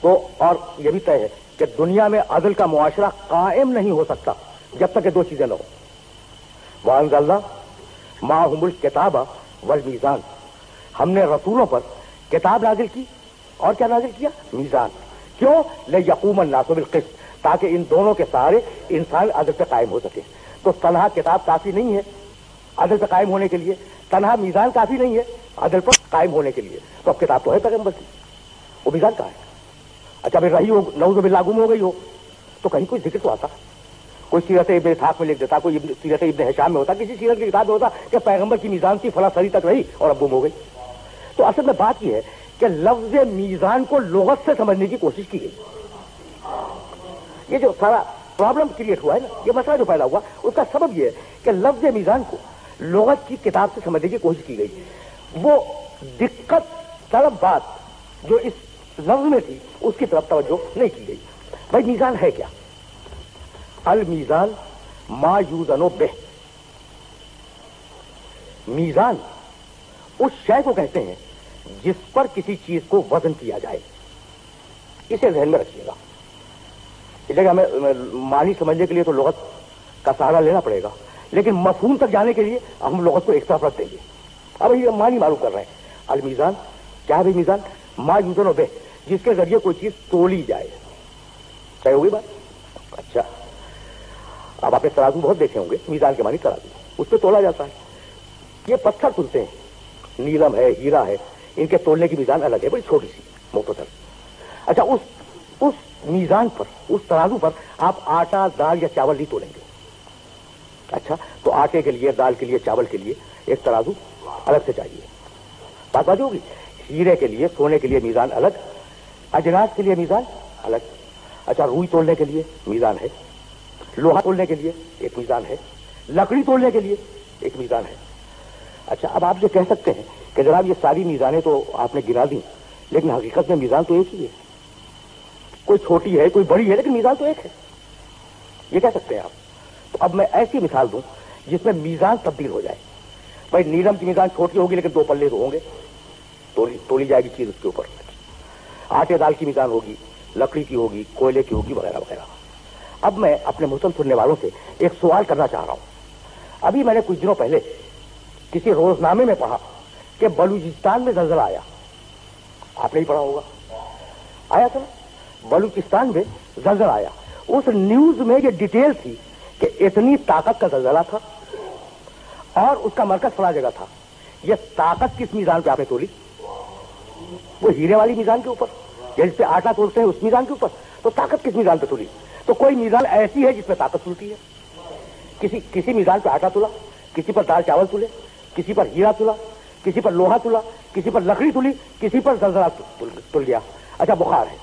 تو اور یہ بھی طے ہے کہ دنیا میں عدل کا معاشرہ قائم نہیں ہو سکتا جب تک کہ دو چیزیں نہ ہوں. وَأَنزَلْنَا مَعَهُمُ الْكِتَابَ وَالْمِيزَانَ. ہم نے رسولوں پر کتاب نازل کی اور کیا نازل کیا؟ میزان. کیوں؟ لِيَقُومَ النَّاسُ بِالْقِسْطِ, تاکہ ان دونوں کے سارے انسان عدل پہ قائم ہو سکے. تو تنہا کتاب کافی نہیں ہے عدل پہ قائم ہونے کے لیے, تنہا میزان کافی نہیں ہے عدل پر قائم ہونے کے لیے. تو اب کتاب تو ہے پیغمبر کی, وہ میزان کہاں ہے؟ اچھا بھائی رہی ہو نعوذ باللہ گم ہو گئی ہو تو کہیں کوئی ذکر تو آتا, کوئی سیرت ابن اسحاق میں لکھ دیتا, کوئی سیرت ابن ہشام میں ہوتا, کسی سیرت کی کتاب میں ہوتا کہ پیغمبر کی میزان کی فلاں صدی تک رہی اور اب گم ہو گئی. تو اصل میں بات یہ ہے کہ لفظ میزان کو لغت سے سمجھنے کی کوشش کی گئی. یہ جو سارا پرابلم کریٹ ہوا ہے نا, یہ مسئلہ جو پیدا ہوا, اس کا سبب یہ ہے کہ لفظ میزان کو لغت کی کتاب سے سمجھنے کی کوشش کی گئی. وہ دقت طلب بات جو اس لفظ میں تھی اس کی طرف توجہ نہیں کی گئی. بھائی میزان ہے کیا؟ المیزان ما یوزن بہ. میزان اس شے کو کہتے ہیں جس پر کسی چیز کو وزن کیا جائے. اسے ذہن میں رکھیے گا. اس لیے ہمیں معنی سمجھنے کے لیے تو لغت کا سہارا لینا پڑے گا, لیکن مفہوم تک جانے کے لیے ہم لغت کو ایک طرف رکھ دیں گے. اب یہ معنی معلوم کر رہے ہیں. المیزان کیا ہے؟ میزان ما یوزن بہ, جس کے ذریعے کوئی چیز تولی جائے. صحیح ہوگی بات؟ اچھا, اب آپ نے ترازو بہت دیکھے ہوں گے. میزان کے معنی ترازو, اس پہ تولا جاتا ہے. یہ پتھر تلتے ہیں, نیلم ہے, ہیرا ہے, ان کے تولنے کی میزان الگ ہے, بڑی چھوٹی سی مختصر. اچھا اس میزان پر, اس ترازو پر آپ آٹا, دال یا چاول نہیں تولیں گے. اچھا, تو آٹے کے لیے, دال کے لیے, چاول کے لیے ایک ترازو الگ سے چاہیے. بات بات ہوگی. ہیرے کے لیے, سونے کے لیے میزان الگ, اجناس کے لیے میزان الگ. اچھا, روئی تولنے کے لیے میزان ہے, لوہا تولنے کے لیے ایک میزان ہے, لکڑی تولنے کے لیے ایک میزان ہے. اچھا, اب آپ جو کہہ سکتے ہیں کہ جناب یہ ساری میزانیں تو آپ نے گنا دی, لیکن حقیقت میں میزان تو ایک ہی ہے. کوئی چھوٹی ہے, کوئی بڑی ہے, لیکن میزان تو ایک ہے. یہ کہہ سکتے ہیں آپ. تو اب میں ایسی مثال دوں جس میں میزان تبدیل ہو جائے. بھائی نیلم کی میزان چھوٹی ہوگی لیکن دو پلے تو ہوں گے, تولی جائے گی چیز اس کے اوپر. آٹے دال کی میزان ہوگی, لکڑی کی ہوگی, کوئلے کی ہوگی, وغیرہ وغیرہ. اب میں اپنے محترم سننے والوں سے ایک سوال کرنا چاہ رہا ہوں. ابھی میں نے کچھ دنوں پہلے کسی روزنامے میں پڑھا کہ بلوچستان میں زلزلہ آیا. آپ نے ہی پڑھا ہوگا, آیا تھا. بلوچستان میں زلزلہ آیا. اس نیوز میں یہ ڈیٹیل تھی کہ اتنی طاقت کا زلزلہ تھا اور اس کا مرکز فلاں جگہ تھا. یہ طاقت کس میزان پہ آپ نے تولی؟ وہ ہیرے والی میزان کے اوپر, جس پہ آٹا تولتے ہیں اس میزان کے اوپر. تو طاقت کس میزان پہ تولی؟ تو کوئی میزان ایسی ہے جس پہ طاقت تلتی ہے. کسی میزان پہ آٹا تلا, کسی پر دال چاول تلے, کسی پر ہیرا تلا, کسی پر لوہا تلا, کسی پر لکڑی تلی, کسی پر زلزلہ تل گیا. اچھا, بخار ہے.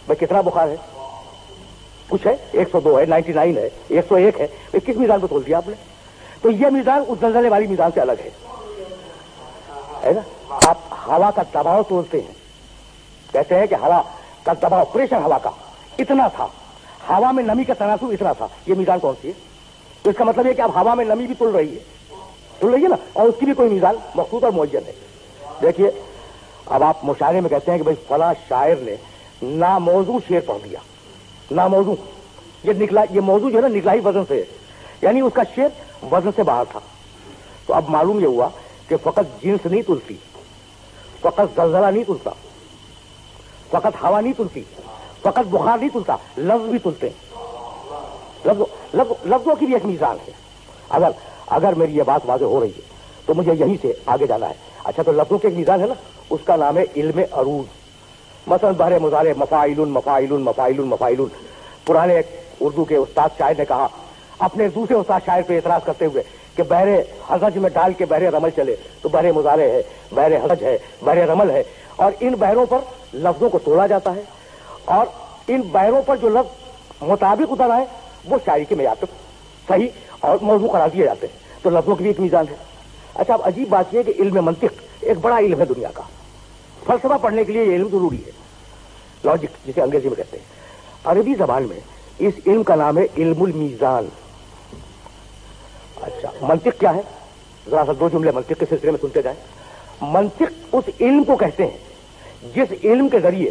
بھائی کتنا بخار ہے؟ کچھ ہے, 102 ہے, 99 ہے, 101 ہے. کس میزان پہ تول دیا آپ نے؟ تو یہ میزان اس زلزلے والی میزان سے الگ ہے نا. آپ ہوا کا دباؤ تولتے ہیں, کہتے ہیں کہ ہوا کا دباؤ, پریشر ہوا کا اتنا تھا, ہوا میں نمی کا تناسب اتنا تھا. یہ میزان کون سی ہے؟ تو اس کا مطلب یہ کہ اب ہوا میں نمی بھی تل رہی ہے نا, اور اس کی بھی کوئی میزان مخصوص اور معین ہے. دیکھیے, اب آپ مشاعرے میں کہتے ہیں کہ بھائی فلاں شاعر نے ناموضوع شعر پڑھ دیا. ناموضوع, یہ موضوع جو ہے نا نکلا ہی وزن سے ہے, یعنی اس کا شعر وزن سے باہر تھا. تو اب معلوم یہ ہوا کہ فقط جنس نہیں تلتی, فقط زلزلہ نہیں تلتا, فقط ہوا نہیں تلتی, فقط بخار نہیں تلتا, لفظ بھی تلتے ہیں. لفظوں کی بھی ایک میزان ہے. اگر میری یہ بات واضح ہو رہی ہے تو مجھے یہیں سے آگے جانا ہے. اچھا, تو لفظوں کی ایک میزان ہے نا, اس کا نام ہے علم عروض. مثلا بحر مضارع مفاعل مفاعل مفاعل مفاعل. پرانے اردو کے استاد شاعر نے کہا اپنے دوسرے استاد شاعر پہ اعتراض کرتے ہوئے کہ بحر حضج میں ڈال کے بحر رمل چلے, تو بحر مضارع ہے, بحر حضج ہے, بحر رمل ہے, اور ان بحروں پر لفظوں کو تولا جاتا ہے, اور ان بحروں پر جو لفظ مطابق اتر آئے وہ شاعری کے معیار پہ صحیح اور موضوع قرار دیے جاتے ہیں. تو لفظوں کی بھی ایک میزان ہے. اچھا, اب عجیب بات یہ ہے کہ علم منطق ایک بڑا علم ہے دنیا کا. فلسفہ پڑھنے کے لیے یہ علم ضروری ہے, لاجک جسے انگریزی میں کہتے ہیں. عربی زبان میں اس علم کا نام ہے علم المیزان. اچھا, منطق کیا ہے؟ ذرا سا دو جملے منطق کے سلسلے میں سنتے جائیں. منطق اس علم کو کہتے ہیں جس علم کے ذریعے